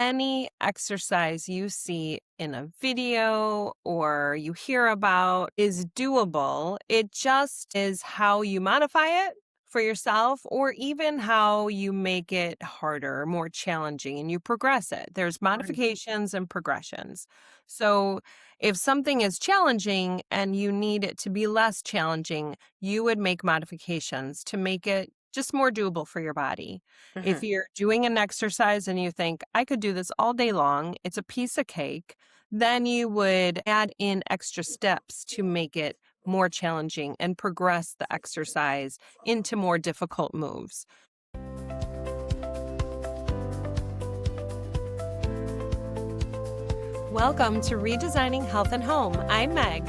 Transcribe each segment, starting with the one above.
Any exercise you see in a video or you hear about is doable. It just is how you modify it for yourself or even how you make it harder, more challenging, and you progress it. There's Right. modifications and progressions. So if something is challenging and you need it to be less challenging, you would make modifications to make it just more doable for your body. If Mhm. you're doing an exercise and you think, I could do this all day long, it's a piece of cake, then you would add in extra steps to make it more challenging and progress the exercise into more difficult moves. Welcome to Redesigning Health and Home. I'm Meg.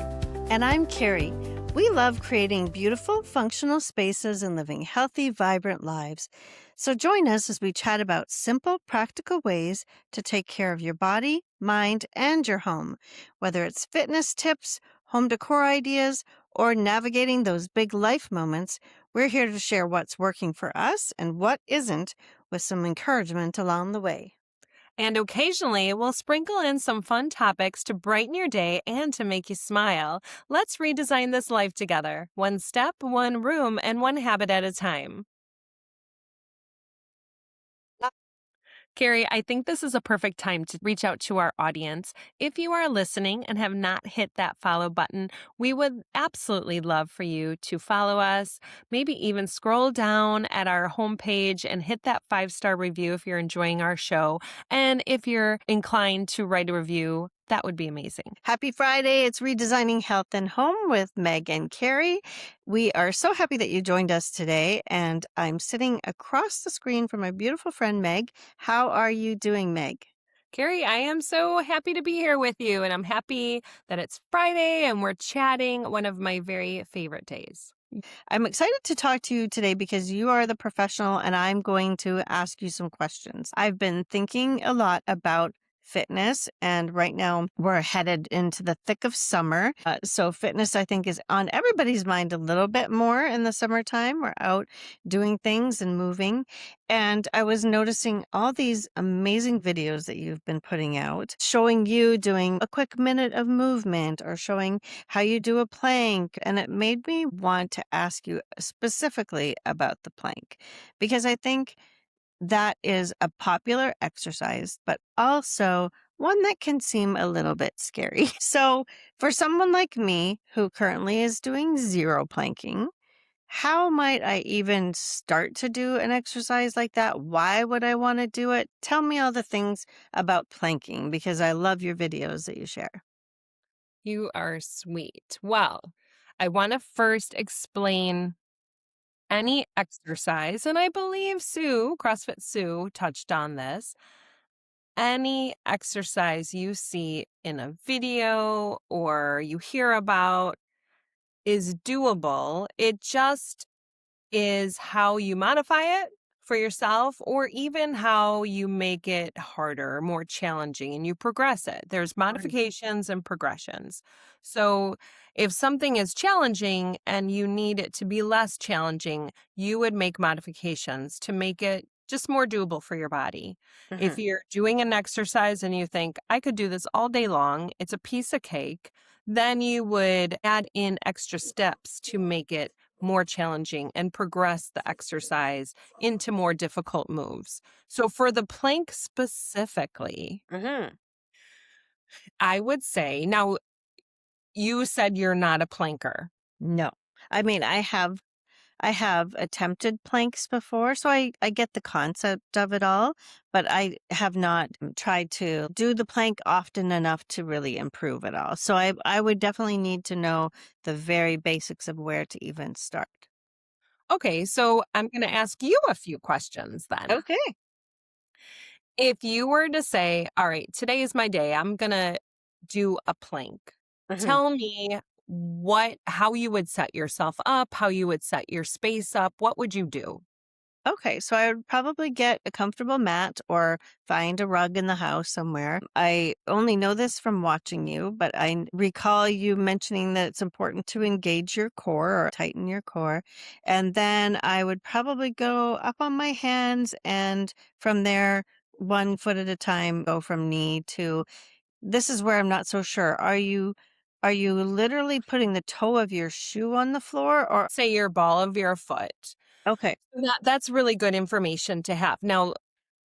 And I'm Carrie. We love creating beautiful, functional spaces and living healthy, vibrant lives. So join us as we chat about simple, practical ways to take care of your body, mind, and your home. Whether it's fitness tips, home decor ideas, or navigating those big life moments, we're here to share what's working for us and what isn't with some encouragement along the way. And occasionally, we'll sprinkle in some fun topics to brighten your day and to make you smile. Let's redesign this life together, one step, one room, and one habit at a time. Carrie, I think this is a perfect time to reach out to our audience. If you are listening and have not hit that follow button, we would absolutely love for you to follow us. Maybe even scroll down at our homepage and hit that 5-star review if you're enjoying our show. And if you're inclined to write a review, that would be amazing. Happy Friday. It's Redesigning Health and Home with Meg and Carrie. We are so happy that you joined us today. And I'm sitting across the screen from my beautiful friend, Meg. How are you doing, Meg? Carrie, I am so happy to be here with you, and I'm happy that it's Friday and we're chatting, one of my very favorite days. I'm excited to talk to you today because you are the professional and I'm going to ask you some questions. I've been thinking a lot about fitness, and right now we're headed into the thick of summer. So, fitness, I think, is on everybody's mind a little bit more in the summertime. We're out doing things and moving. And I was noticing all these amazing videos that you've been putting out showing you doing a quick minute of movement or showing how you do a plank. And it made me want to ask you specifically about the plank because I think that is a popular exercise, but also one that can seem a little bit scary. So, for someone like me who currently is doing zero planking, how might I even start to do an exercise like that? Why would I want to do it? Tell me all the things about planking because I love your videos that you share. You are sweet. Well, I want to first explain any exercise, and I believe CrossFit Sue, touched on this. Any exercise you see in a video or you hear about is doable. It just is how you modify it for yourself or even how you make it harder, more challenging, and you progress it. There's Right. modifications and progressions. So if something is challenging and you need it to be less challenging, you would make modifications to make it just more doable for your body. If Hmm. you're doing an exercise and you think, I could do this all day long, it's a piece of cake, then you would add in extra steps to make it more challenging and progress the exercise into more difficult moves. So, for the plank specifically, Hmm. I would say now you said you're not a planker. No. I mean, I have attempted planks before, so I get the concept of it all, but I have not tried to do the plank often enough to really improve it all. So I would definitely need to know the very basics of where to even start. Okay, so I'm going to ask you a few questions then. Okay. If you were to say, all right, today is my day, I'm going to do a plank. Hmm. Tell me how you would set yourself up, how you would set your space up. What would you do? Okay, so I would probably get a comfortable mat or find a rug in the house somewhere. I only know this from watching you, but recall you mentioning that it's important to engage your core or tighten your core. And then I would probably go up on my hands and from there one foot at a time, go from knee to this is where I'm not so sure. Are you literally putting the toe of your shoe on the floor or Say your ball of your foot. okay. That's really good information to have. Now,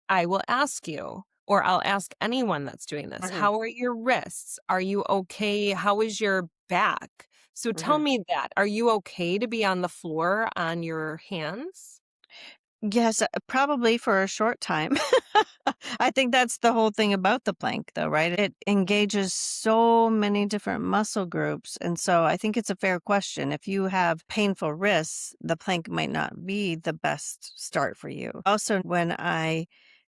I will ask you, or I'll ask anyone that's doing this, Mhm, how are your wrists? Are you okay? How is your back? So tell mhm. me that. Are you okay to be on the floor on your hands? Yes, probably for a short time. I think that's the whole thing about the plank, though, right? It engages so many different muscle groups. And so I think it's a fair question. If you have painful wrists, the plank might not be the best start for you. Also, when I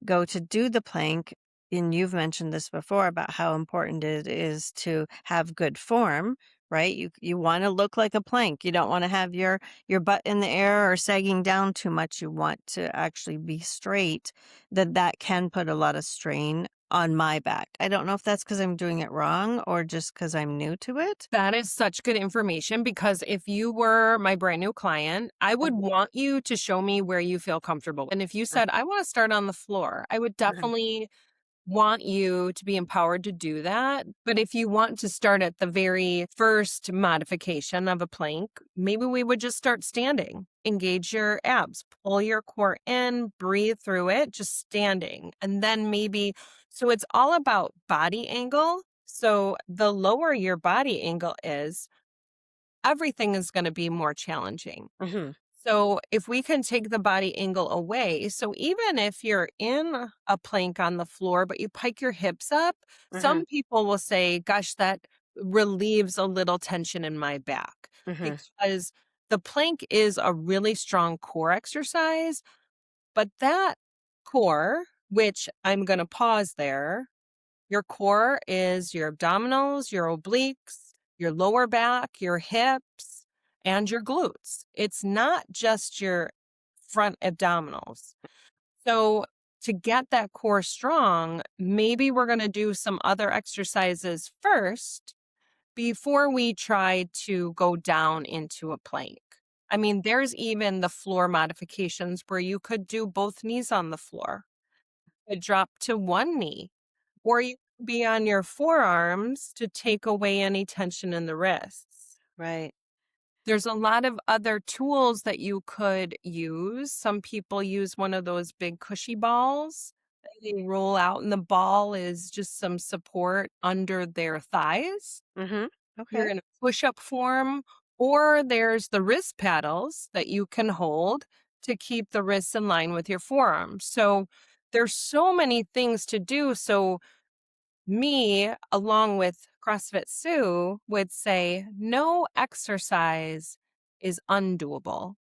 go to do the plank, and you've mentioned this before about how important it is to have good form, right? You want to look like a plank. You don't want to have your butt in the air or sagging down too much. You want to actually be straight. That can put a lot of strain on my back. I don't know if that's because I'm doing it wrong or just because I'm new to it. That is such good information because if you were my brand new client, I would Mhm, want you to show me where you feel comfortable. And if you mhm, said, I want to start on the floor, I would mhm, definitely want you to be empowered to do that. But if you want to start at the very first modification of a plank, maybe we would just start standing. Engage your abs, pull your core in, breathe through it, just standing. And then maybe, so it's all about body angle. So the lower your body angle is, everything is going to be more challenging. mhm, So if we can take the body angle away, so even if you're in a plank on the floor, but you pike your hips up, mhm, some people will say, gosh, that relieves a little tension in my back mhm. because the plank is a really strong core exercise, but that core, which I'm going to pause there, your core is your abdominals, your obliques, your lower back, your hips, and your glutes. It's not just your front abdominals. So, to get that core strong, maybe we're going to do some other exercises first before we try to go down into a plank. I mean, there's even the floor modifications where you could do both knees on the floor, could drop to one knee or you can be on your forearms to take away any tension in the wrists. Right. There's a lot of other tools that you could use. Some people use one of those big cushy balls that they roll out, and the ball is just some support under their thighs. Mhm. You're Okay. in a push up form, or there's the wrist paddles that you can hold to keep the wrists in line with your forearms. So there's so many things to do. So me, along with CrossFit Sue, would say no exercise is undoable.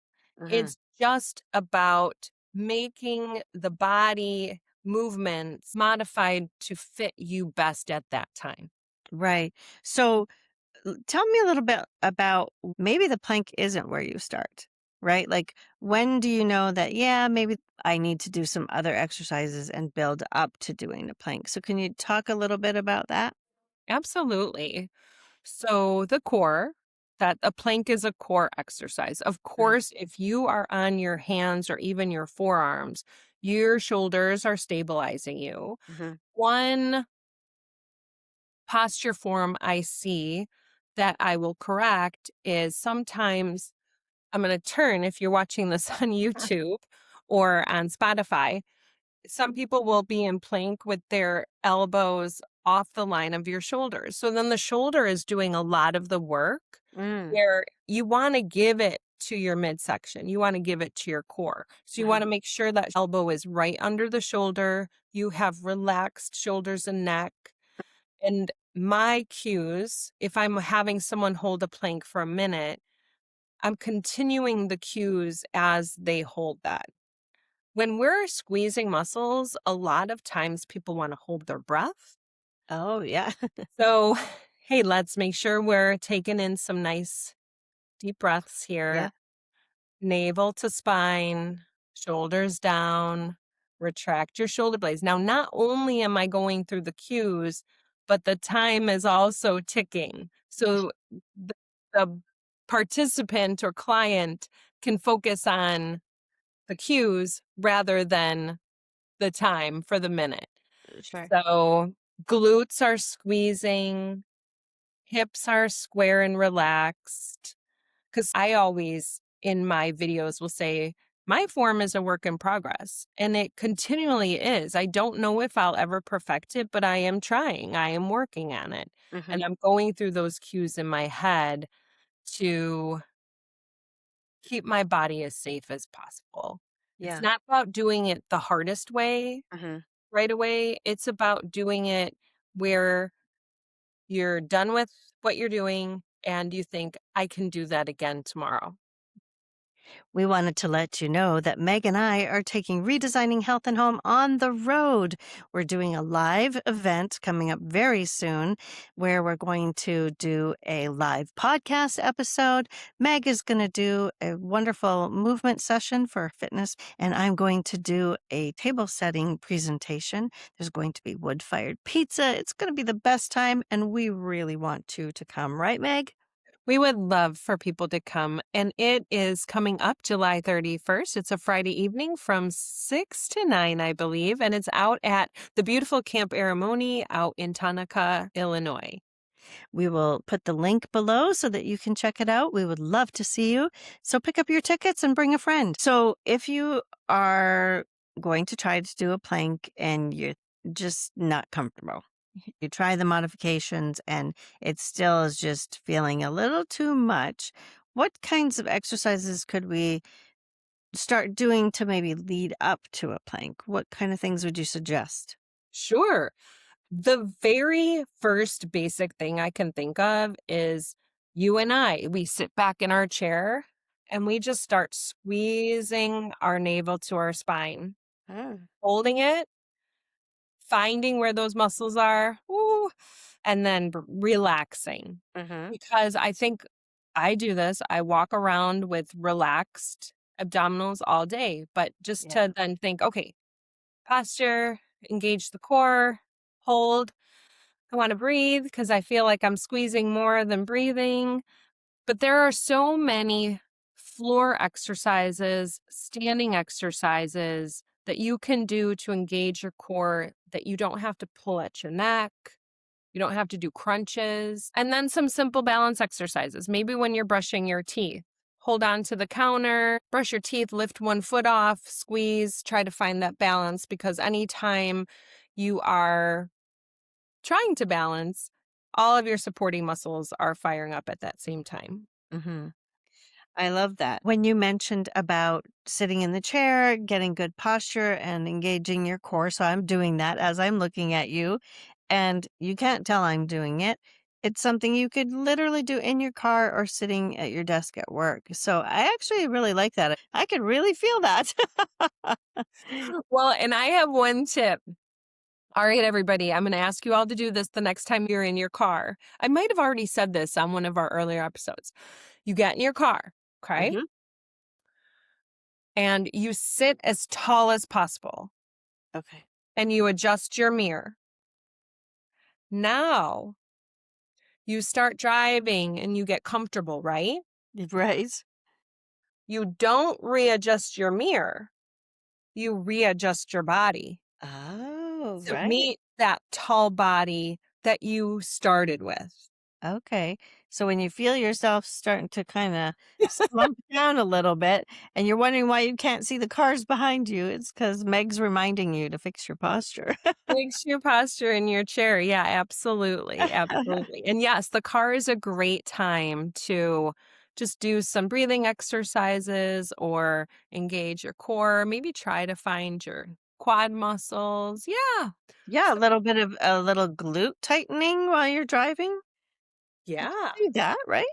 Mhm. It's just about making the body movements modified to fit you best at that time. Right. So tell me a little bit about maybe the plank isn't where you start, right? Like, when do you know that, yeah, maybe I need to do some other exercises and build up to doing the plank? So, can you talk a little bit about that? Absolutely. So, the core, that a plank is a core exercise. Of Mhm, course, if you are on your hands or even your forearms, your shoulders are stabilizing you. mhm, One posture form I see that I will correct is sometimes I'm going to turn if you're watching this on YouTube or on Spotify. Some people will be in plank with their elbows off the line of your shoulders. So then the shoulder is doing a lot of the work mm, where you want to give it to your midsection. You want to give it to your core. So you want mhm, to make sure that elbow is right under the shoulder. You have relaxed shoulders and neck. And my cues, if I'm having someone hold a plank for a minute, I'm continuing the cues as they hold that. When we're squeezing muscles, a lot of times people want to hold their breath. oh, yeah. So, hey, let's make sure we're taking in some nice deep breaths Yeah. here. Navel to spine, shoulders down, retract your shoulder blades. Now, not only am I going through the cues, but the time is also ticking. So the participant or client can focus on the cues rather than the time for the minute. Sure. So glutes are squeezing, hips are square and relaxed. Because I always, in my videos, will say, my form is a work in progress, and it continually is. I don't know if I'll ever perfect it, but I am trying. I am working on it. And Mhm. I'm going through those cues in my head to keep my body as safe as possible. It's Yeah. not about doing it the hardest way Mhm. right away. It's about doing it where you're done with what you're doing and you think, I can do that again tomorrow. We wanted to let you know that Meg and I are taking Redesigning Health and Home on the road. We're doing a live event coming up very soon where we're going to do a live podcast episode. Meg is going to do a wonderful movement session for fitness, and I'm going to do a table setting presentation. There's going to be wood fired pizza. It's going to be the best time, and we really want you to come, right, Meg? We would love for people to come, and it is coming up July 31st. It's a Friday evening from 6 to 9, I believe, and it's out at the beautiful Camp Aramoni out in Tunica, Illinois. We will put the link below so that you can check it out. We would love to see you. So pick up your tickets and bring a friend. So if you are going to try to do a plank and you're just not comfortable, you try the modifications and it still is just feeling a little too much. What kinds of exercises could we start doing to maybe lead up to a plank? What kind of things would you suggest? Sure. The very first basic thing I can think of is you and I. We sit back in our chair and we just start squeezing our navel to our spine, Oh. holding it, finding where those muscles are, ooh, and then relaxing. Mm-hmm. Because I think I do this, I walk around with relaxed abdominals all day, but just Yeah. to then think, okay, posture, engage the core, hold. I want to breathe because I feel like I'm squeezing more than breathing. But there are so many floor exercises, standing exercises that you can do to engage your core that you don't have to pull at your neck. You don't have to do crunches. And then some simple balance exercises. Maybe when you're brushing your teeth, hold on to the counter, brush your teeth, lift one foot off, squeeze, try to find that balance because anytime you are trying to balance, all of your supporting muscles are firing up at that same time. Mm-hmm. I love that. When you mentioned about sitting in the chair, getting good posture, and engaging your core. So I'm doing that as I'm looking at you, and you can't tell I'm doing it. It's something you could literally do in your car or sitting at your desk at work. So I actually really like that. I could really feel that. Well, and I have one tip. All right, everybody, I'm going to ask you all to do this the next time you're in your car. I might have already said this on one of our earlier episodes. You get in your car, okay? Hmm. And you sit as tall as possible Okay. and you adjust your mirror. Now you start driving and you get comfortable, right? Right. You don't readjust your mirror, you readjust your body Oh, to right. meet that tall body that you started with. Okay. So when you feel yourself starting to kind of slump down a little bit and you're wondering why you can't see the cars behind you, it's because Meg's reminding you to fix your posture. Makes your posture in your chair. Yeah, absolutely. Absolutely. And yes, the car is a great time to just do some breathing exercises or engage your core. Maybe try to find your quad muscles. Yeah. Yeah, a So, little bit of a little glute tightening while you're driving. You yeah. can do that, right?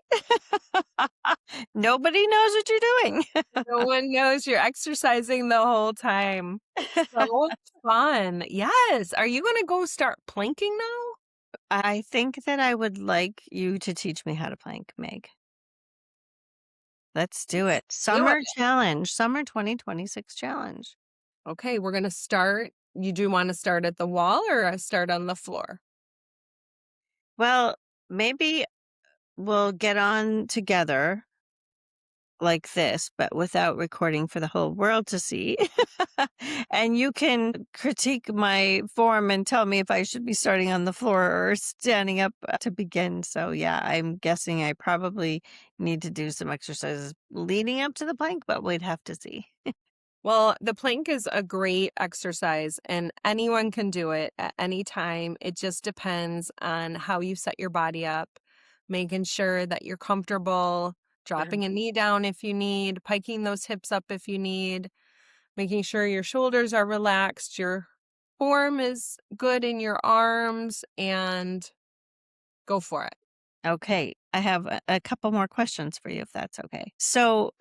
Nobody knows what you're doing. No one knows you're exercising the whole time. So fun. Yes. Are you going to go start planking now? I think that I would like you to teach me how to plank, Meg. Let's do it. Do Summer it. challenge, summer 2026 challenge. Okay, we're going to start. You do want to start at the wall or start on the floor? Well, maybe we'll get on together like this, but without recording for the whole world to see. And you can critique my form and tell me if I should be starting on the floor or standing up to begin. So, yeah, I'm guessing I probably need to do some exercises leading up to the plank, but we'd have to see. Well, the plank is a great exercise and anyone can do it at any time. It just depends on how you set your body up, making sure that you're comfortable, Mhm. dropping a knee down if you need, piking those hips up if you need, making sure your shoulders are relaxed, your form is good in your arms, and go for it. Okay, I have a couple more questions for you if that's okay. So,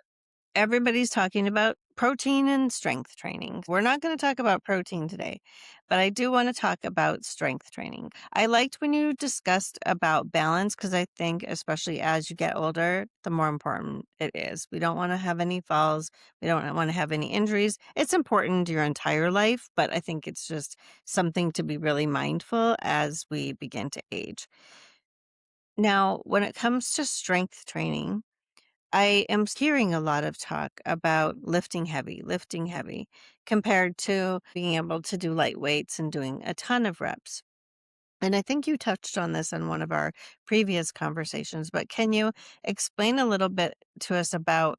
everybody's talking about protein and strength training. We're not going to talk about protein today, but I do want to talk about strength training. I liked when you discussed about balance because I think, especially as you get older, the more important it is. We don't want to have any falls, we don't want to have any injuries. It's important your entire life, but I think it's just something to be really mindful as we begin to age. Now, when it comes to strength training, I am hearing a lot of talk about lifting heavy, compared to being able to do light weights and doing a ton of reps. And I think you touched on this in one of our previous conversations, but can you explain a little bit to us about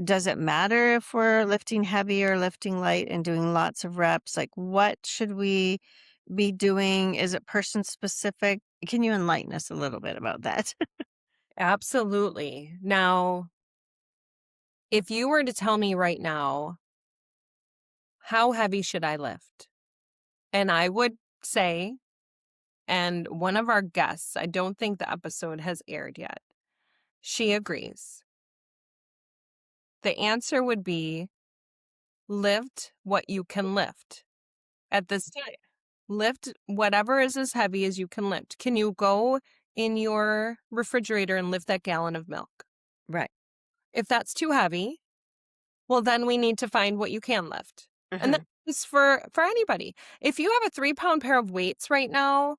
does it matter if we're lifting heavy or lifting light and doing lots of reps? Like, what should we be doing? Is it person specific? Can you enlighten us a little bit about that? Absolutely. Now, if you were to tell me right now, how heavy should I lift? And I would say, and one of our guests, I don't think the episode has aired yet, she agrees. The answer would be lift what you can lift at this time. Lift whatever is as heavy as you can lift. Can you go in your refrigerator and lift that gallon of milk? Right. If that's too heavy, well, then we need to find what you can lift. And Hmm. that is for anybody. If you have a 3-pound pair of weights right now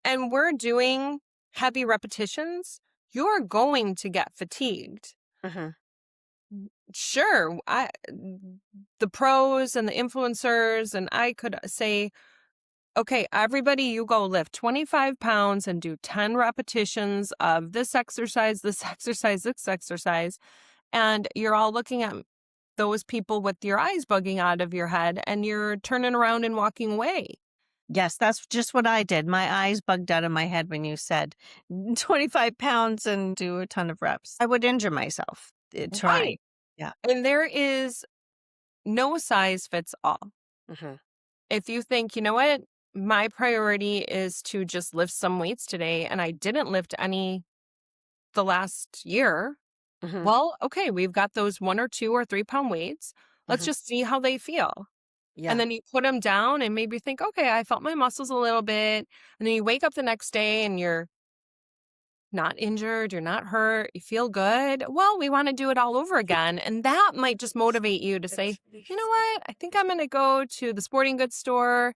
and we're doing heavy repetitions, you're going to get fatigued. Hmm. Sure, the pros and the influencers, and I could say, okay, everybody, you go lift 25 pounds and do 10 repetitions of this exercise, this exercise, this exercise. And you're all looking at those people with your eyes bugging out of your head and you're turning around and walking away. Yes, that's just what I did. My eyes bugged out of my head when you said 25 pounds and do a ton of reps. I would injure myself trying. Right. Yeah. And there is no size fits all. Hmm. If you think, you know what, my priority is to just lift some weights today and I didn't lift any the last year, Hmm. well, okay, we've got those 1 or 2 or 3 pound weights. Let's Hmm. just see how they feel. And Yeah. then you put them down and maybe think, okay, I felt my muscles a little bit. And then you wake up the next day and you're not injured, you're not hurt, you feel good. Well, we want to do it all over again. And that might just motivate you to say, you know what? I think I'm going to go to the sporting goods store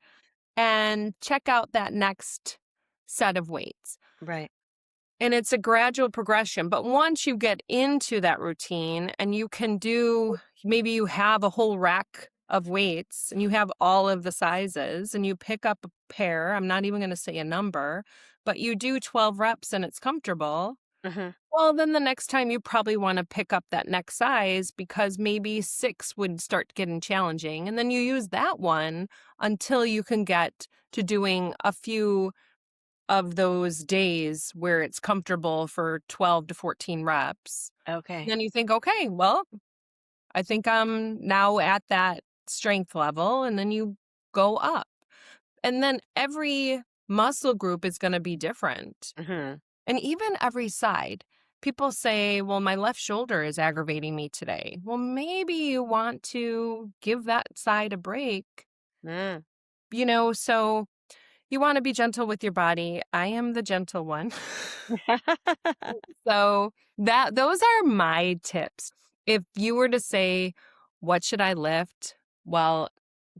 and check out that next set of weights. Right. And it's a gradual progression. But once you get into that routine and you can do, maybe you have a whole rack of weights and you have all of the sizes and you pick up a pair, I'm not even going to say a number, but you do 12 reps and it's comfortable. Hmm. Well, then the next time you probably want to pick up that next size because maybe 6 would start getting challenging. And then you use that one until you can get to doing a few of those days where it's comfortable for 12 to 14 reps. Okay. Then you think, okay, well, I think I'm now at that strength level. And then you go up. And then every muscle group is going to be different. Hmm. And even every side. People say, well, my left shoulder is aggravating me today. Well, maybe you want to give that side a break, Mm. so you want to be gentle with your body. I am the gentle one. So those are my tips. If you were to say, what should I lift? Well,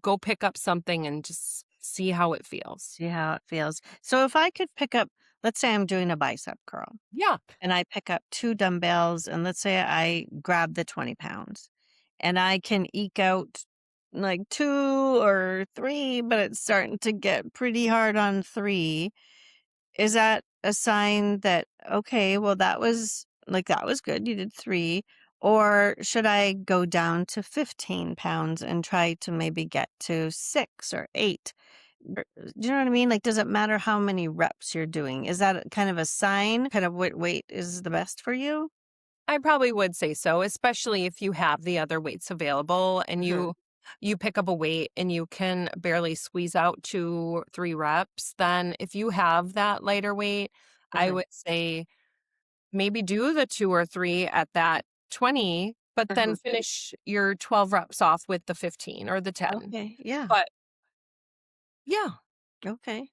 go pick up something and just see how it feels. See how it feels. So if I could pick up, let's say I'm doing a bicep curl Yeah. and I pick up 2 dumbbells and let's say I grab the 20 pounds and I can eke out like 2 or 3, but it's starting to get pretty hard on 3. Is that a sign that, okay, well, that was good. You did 3. Or should I go down to 15 pounds and try to maybe get to 6 or 8? Do you know what I mean? Like, does it matter how many reps you're doing? Is that kind of a sign, kind of what weight is the best for you? I probably would say so, especially if you have the other weights available and Hmm. you pick up a weight and you can barely squeeze out 2, 3 reps, then if you have that lighter weight, I Hmm. would say maybe do the 2 or 3 at that 20, but Hmm. then finish your 12 reps off with the 15 or the 10. Okay. Yeah. But yeah. Okay.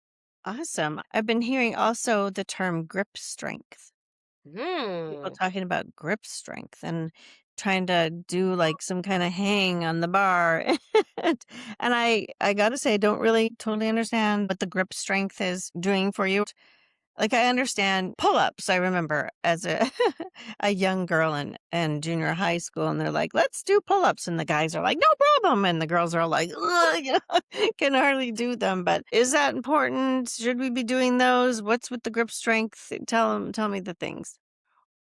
Awesome. I've been hearing also the term grip strength. People Mm. talking about grip strength and trying to do like some kind of hang on the bar. And I got to say I don't really totally understand what the grip strength is doing for you. Like I understand pull-ups. I remember as a a young girl in junior high school and they're like, "Let's do pull-ups." And the guys are like, "No problem." And the girls are like, "Ugh," can hardly do them. But is that important? Should we be doing those? What's with the grip strength? Tell me the things.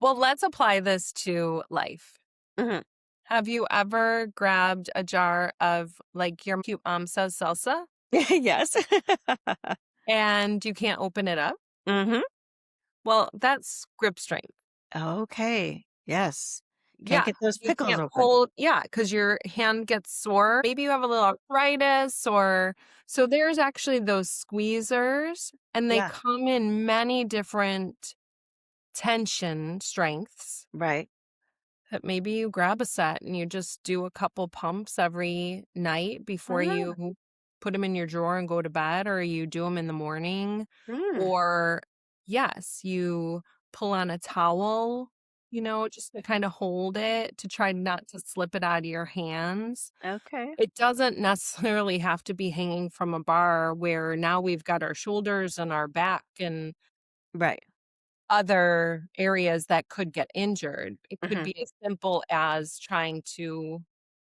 Well, let's apply this to life. Mhm. Have you ever grabbed a jar of, like, your cute mom says salsa, Yes. and you can't open it up? Mhm. Well, that's grip strength. Okay. Yes. Can't Yeah, get those you pickles can't open. hold, yeah, because your hand gets sore. Maybe you have a little arthritis, or so there's actually those squeezers, and they Yeah. come in many different tension strengths. Right. That maybe you grab a set and you just do a couple pumps every night before Ah, you put them in your drawer and go to bed, or you do them in the morning. mm, Or, yes, you pull on a towel, just to kind of hold it to try not to slip it out of your hands. okay. It doesn't necessarily have to be hanging from a bar where now we've got our shoulders and our back and Right. other areas that could get injured. It could Mhm. be as simple as trying to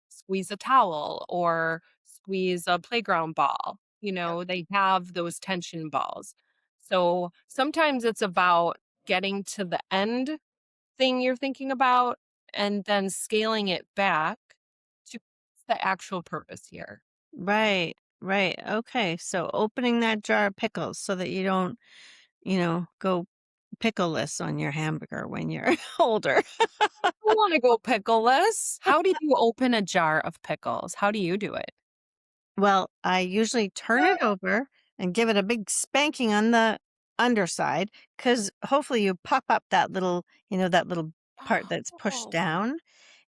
squeeze a towel or squeeze a playground ball. Yep. They have those tension balls. So sometimes it's about getting to the end thing you're thinking about and then scaling it back to the actual purpose here. Right. Right. Okay. So opening that jar of pickles so that you don't, go pickleless on your hamburger when you're older. I want to go pickleless. How do you open a jar of pickles? How do you do it? Well, I usually turn it over and give it a big spanking on the underside because hopefully you pop up that little part that's pushed Oh. down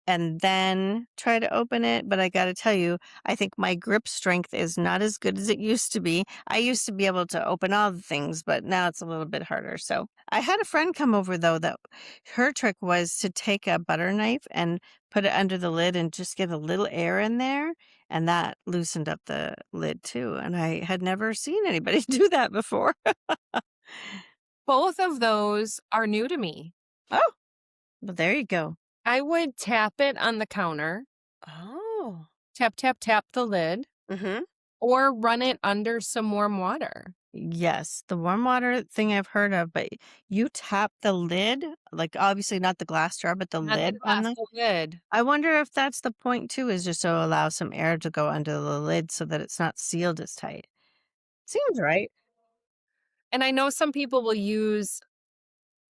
and then try to open it. But I got to tell you, I think my grip strength is not as good as it used to be. I used to be able to open all the things, but now it's a little bit harder. So I had a friend come over though that her trick was to take a butter knife and put it under the lid and just get a little air in there. And that loosened up the lid too. And I had never seen anybody do that before. Both of those are new to me. Oh, well, there you go. I would tap it on the counter, Oh. tap, tap, tap the lid, Hmm. or run it under some warm water. Yes, the warm water thing I've heard of, but you tap the lid, like obviously not the glass jar, but the Not the lid on glass, the. the lid. I wonder if that's the point too, is just to allow some air to go under the lid so that it's not sealed as tight. Seems right. And I know some people will use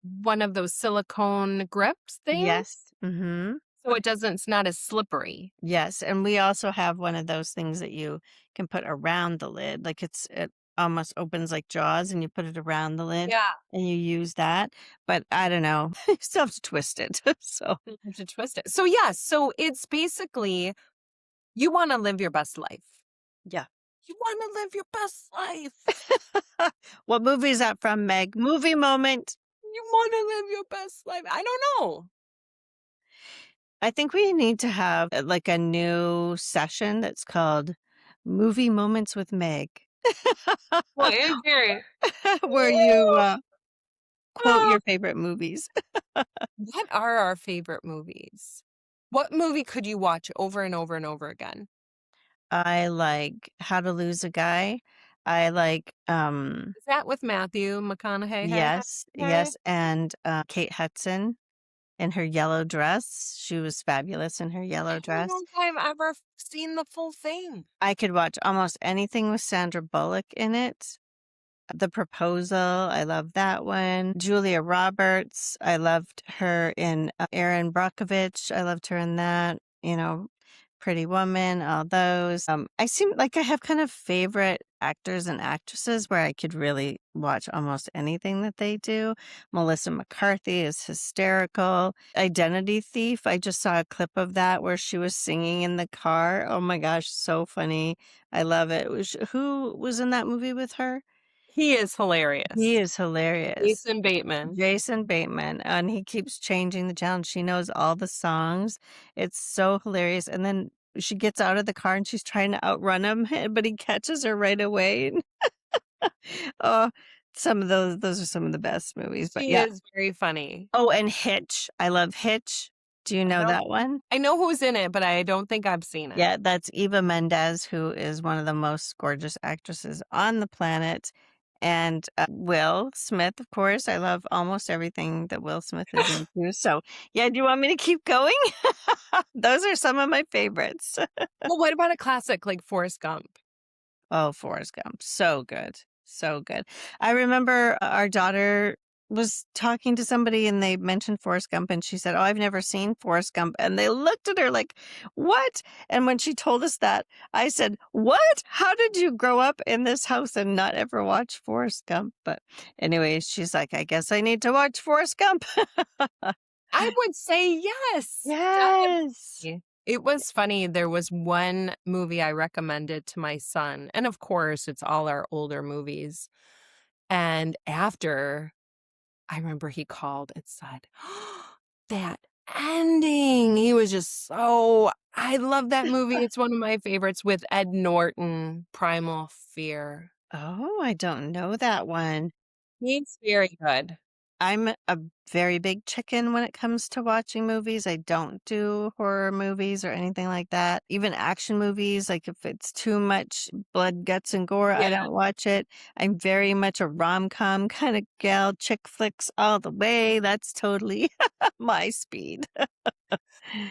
one of those silicone grips things, Yes. Mm-hmm. so it's not as slippery. Yes, and we also have one of those things that you can put around the lid, like it almost opens like Jaws, and you put it around the lid, Yeah. and you use that. But I don't know, you still have to twist it. So You have to twist it. So, yes, so it's basically you want to live your best life. yeah. You want to live your best life. What movie is that from, Meg? Movie moment. You want to live your best life. I don't know. I think we need to have like a new session that's called Movie Moments with Meg. Well, it's very where you quote your favorite movies. What are our favorite movies? What movie could you watch over and over and over again? I like How to Lose a Guy. I like, Is that with Matthew McConaughey? Hey, yes, hey. yes, and, Kate Hudson in her yellow dress. She was fabulous in her I yellow don't dress. know if I've ever seen the full thing. I could watch almost anything with Sandra Bullock in it. The Proposal, I love that one. Julia Roberts, I loved her in Erin Brockovich. I loved her in that. Pretty Woman, all those. I seem like I have kind of favorite actors and actresses where I could really watch almost anything that they do. Melissa McCarthy is hysterical. Identity Thief, I just saw a clip of that where she was singing in the car. Oh my gosh, so funny. I love it. Who was in that movie with her? He is He hilarious. is hilarious. Jason Bateman. Jason Bateman, and he keeps changing the channel. She knows all the songs. It's so hilarious. And then she gets out of the car and she's trying to outrun him, but he catches her right away. Oh, some of those are some of the best movies. But She yeah. is very funny. Oh, and Hitch. I love Hitch. Do you I know don't that one? I know who's in it, but I don't think I've seen it. Yeah, that's Eva Mendes, who is one of the most gorgeous actresses on the planet. And Will Smith, of course. I love almost everything that Will Smith is into. So, yeah, do you want me to keep going? Those are some of my favorites. Well, what about a classic like Forrest Gump? Oh, Forrest Gump. So good. So good. I remember our daughter was talking to somebody and they mentioned Forrest Gump and she said, "Oh, I've never seen Forrest Gump." And they looked at her like, "What?" And when she told us that, I said, "What? How did you grow up in this house and not ever watch Forrest Gump?" But anyways, she's like, "I guess I need to watch Forrest Gump." I would say yes, Yes. definitely. It was funny, there was one movie I recommended to my son, and of course, it's all our older movies, and after, I remember he called and said, "That ending!" He was just so I love that movie, it's one of my favorites with Ed Norton, Primal Fear. Oh, I don't know that one. He's very good. I'm a very big chicken when it comes to watching movies. I don't do horror movies or anything like that. Even action movies, like if it's too much blood, guts, and gore, I Yeah. don't watch it. I'm very much a rom-com kind of gal, chick flicks all the way. That's totally my speed.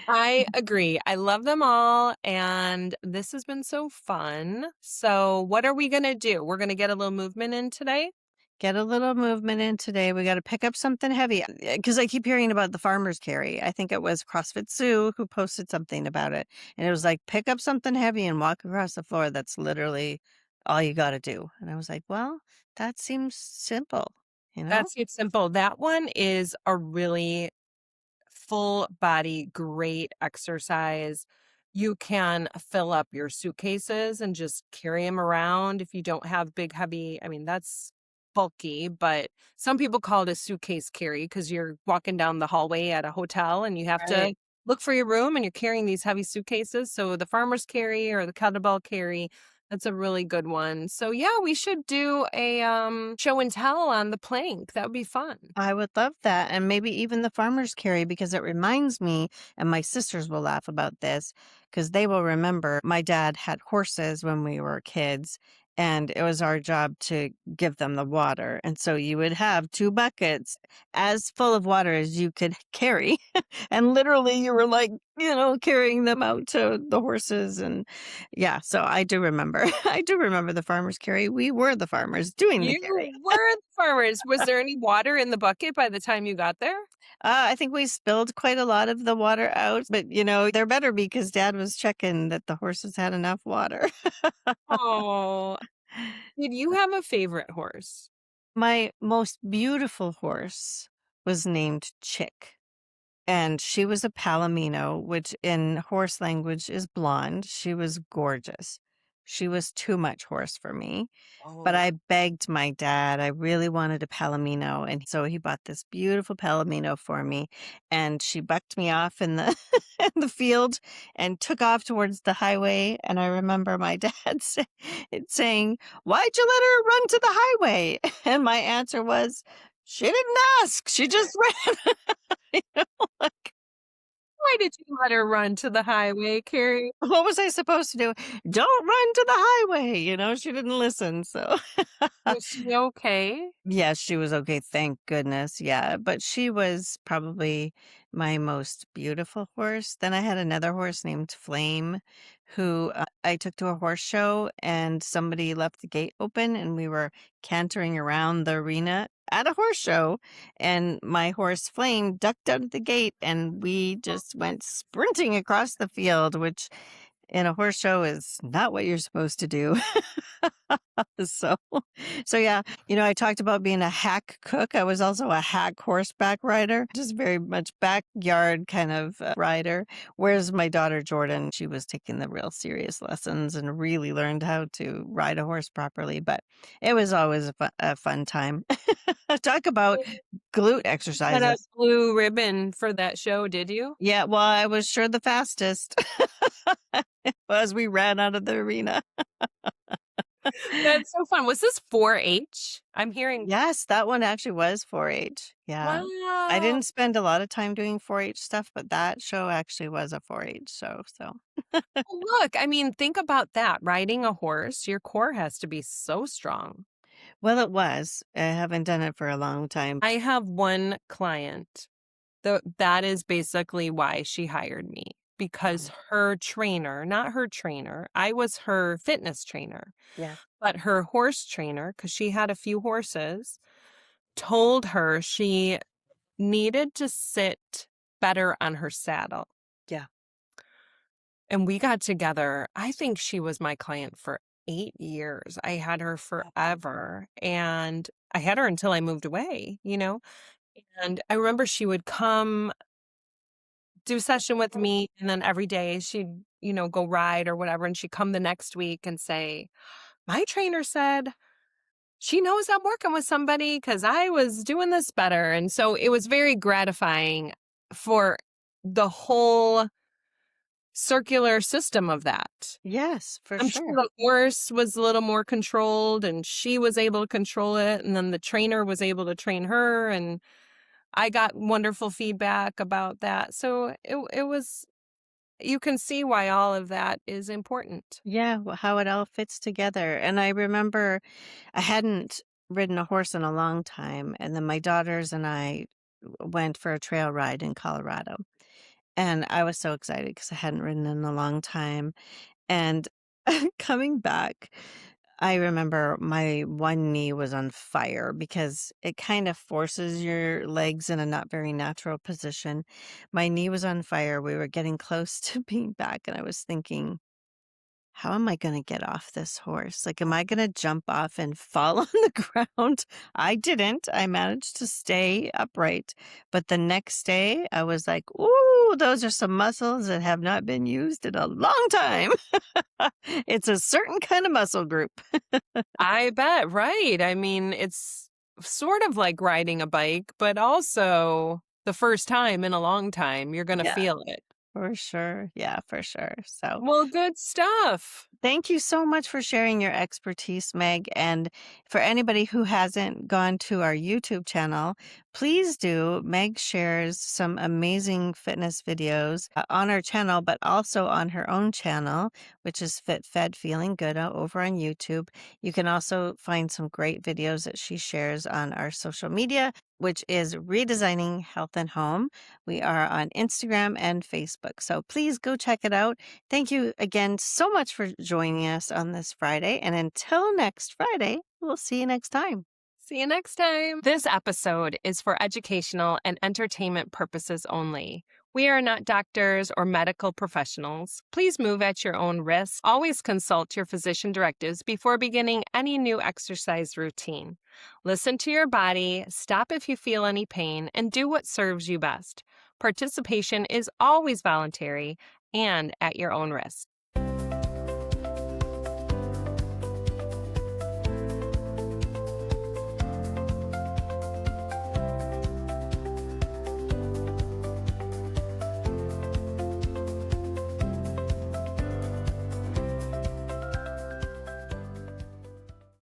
I agree. I love them all, and this has been so fun. So, what are we gonna do? We're gonna get a little movement in today? Get a little movement in today. We got to pick up something heavy because I keep hearing about the farmer's carry. I think it was CrossFit Sue who posted something about it. And it was like, pick up something heavy and walk across the floor. That's literally all you got to do. And I was like, well, that seems simple, you know? That's it simple. That one is a really full body, great exercise. You can fill up your suitcases and just carry them around if you don't have big, heavy. I mean, that's bulky, but some people call it a suitcase carry because you're walking down the hallway at a hotel and you have to Right. look for your room and you're carrying these heavy suitcases. So the farmer's carry or the kettlebell carry, that's a really good one. So yeah, we should do a show and tell on the plank. That would be fun. I would love that. And maybe even the farmer's carry because it reminds me, and my sisters will laugh about this because they will remember my dad had horses when we were kids. And it was our job to give them the water. And so you would have two buckets as full of water as you could carry. And literally, you were like, carrying them out to the horses. And yeah, so I do remember. I do remember the farmer's carry. We were the farmers doing the carry. You were the farmers. Was there any water in the bucket by the time you got there? I think we spilled quite a lot of the water out, but they're better because dad was checking that the horses had enough water. Oh, did you have a favorite horse? My most beautiful horse was named Chick, and she was a Palomino, which in horse language is blonde. She was gorgeous. She was too much horse for me. But Oh. I begged my dad, I really wanted a Palomino, and so he bought this beautiful Palomino for me, and she bucked me off in the in the field and took off towards the highway, and I remember my dad saying, "Why'd you let her run to the highway?" And my answer was, "She didn't ask, she just ran." You know, like, Why did you let her run to the highway, Carrie? what was I supposed to do? "Don't run to the highway," she didn't listen, so Was she okay? Yes, she was okay, thank goodness, yeah, but she was probably my most beautiful horse. Then I had another horse named Flame who, I took to a horse show, and somebody left the gate open, and we were cantering around the arena at a horse show, and my horse Flame ducked out of the gate, and we just went sprinting across the field, which in a horse show is not what you're supposed to do. So so yeah, I talked about being a hack cook. I was also a hack horseback rider, just very much backyard kind of rider. Whereas my daughter Jordan, she was taking the real serious lessons and really learned how to ride a horse properly. But it was always a fun time. Talk about glute Got a exercises. blue ribbon for that show, did you? Yeah, well, I was sure the fastest as we ran out of the arena. That's so fun. Was this 4-H? I'm hearing Yes, that one actually was 4-H. Yeah. I wow. didn't spend a lot of time doing 4-H stuff, but that show actually was a 4-H show, so Well, look, I mean, think about that. Riding a horse, your core has to be so strong. well, it was. I haven't done it for a long time. I have one client, that is basically why she hired me because Mhm. her trainer, not her trainer, I was her fitness trainer, Yeah. but her horse trainer, because she had a few horses, told her she needed to sit better on her saddle. Yeah. And we got together. I think she was my client for 8 years. I had her forever, and I had her until I moved away, you know? And I remember she would come do session with me, and then every day she'd, go ride or whatever, and she'd come the next week and say, "My trainer said she knows I'm working with somebody because I was doing this better." And so it was very gratifying for the whole circular system of that. Yes, for I'm sure sure. the horse was a little more controlled and she was able to control it, and then the trainer was able to train her, and I got wonderful feedback about that. So it was you can see why all of that is important. Yeah, how it all fits together. And I remember I hadn't ridden a horse in a long time, and then my daughters and I went for a trail ride in Colorado. And I was so excited because I hadn't ridden in a long time. And coming back, I remember my one knee was on fire because it kind of forces your legs in a not very natural position. My knee was on fire. We were getting close to being back, and I was thinking, how am I going to get off this horse? Like, am I going to jump off and fall on the ground? I didn't. I managed to stay upright. But the next day, I was like, ooh, those are some muscles that have not been used in a long time. It's a certain kind of muscle group. I bet, right. I mean, it's sort of like riding a bike, but also the first time in a long time, you're going to Yeah, feel it. for sure. Yeah, for sure. So, Well, good stuff. thank you so much for sharing your expertise, Meg. And for anybody who hasn't gone to our YouTube channel, please do. Meg shares some amazing fitness videos on our channel, but also on her own channel, which is Fit Fed Feeling Good over on YouTube. You can also find some great videos that she shares on our social media, which is Redesigning Health and Home. We are on Instagram and Facebook. So please go check it out. Thank you again so much for joining us on this Friday. And until next Friday, we'll see you next time. See you next time. This episode is for educational and entertainment purposes only. We are not doctors or medical professionals. Please move at your own risk. Always consult your physician directives before beginning any new exercise routine. Listen to your body, stop if you feel any pain, and do what serves you best. Participation is always voluntary and at your own risk.